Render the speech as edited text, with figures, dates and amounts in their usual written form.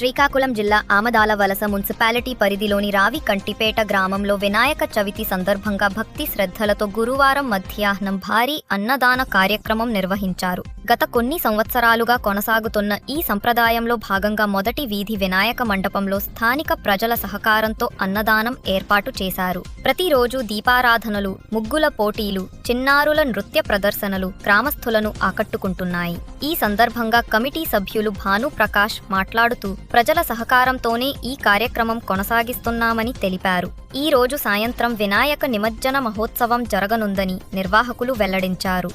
శ్రీకాకుళం జిల్లా ఆమదాల వలస మున్సిపాలిటీ పరిధిలోని రావికంటిపేట గ్రామంలో వినాయక చవితి సందర్భంగా భక్తి శ్రద్ధలతో గురువారం మధ్యాహ్నం భారీ అన్నదాన కార్యక్రమం నిర్వహించారు. గత కొన్ని సంవత్సరాలుగా కొనసాగుతున్న ఈ సంప్రదాయంలో భాగంగా మొదటి వీధి వినాయక మండపంలో స్థానిక ప్రజల సహకారంతో అన్నదానం ఏర్పాటు చేశారు. ప్రతిరోజు దీపారాధనలు, ముగ్గుల పోటీలు, చిన్నారుల నృత్య ప్రదర్శనలు గ్రామస్తులను ఆకట్టుకుంటున్నాయి. ఈ సందర్భంగా కమిటీ సభ్యులు భానుప్రకాష్ మాట్లాడుతూ ప్రజల సహకారంతోనే ఈ కార్యక్రమం కొనసాగిస్తున్నామని తెలిపారు. ఈ రోజు సాయంత్రం వినాయక నిమజ్జన మహోత్సవం జరగనుందని నిర్వాహకులు వెల్లడించారు.